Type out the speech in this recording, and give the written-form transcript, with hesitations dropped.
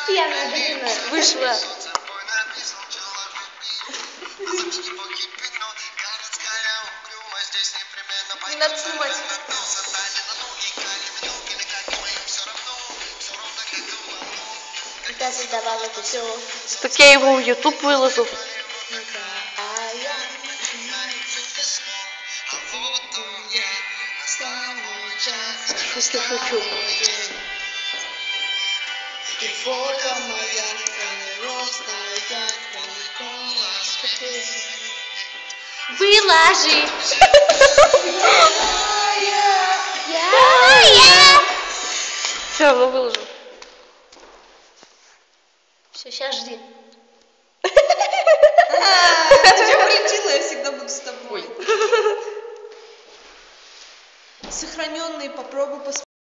Пьяная дитина вышла. Не надо снимать. Я создавал это все. Так я его в YouTube выложу. Шутки шучу. Выложи. Все равно выложу. Все, сейчас жди. Ты что включила? Я всегда буду с тобой. Сохраненные, попробуй посмотреть.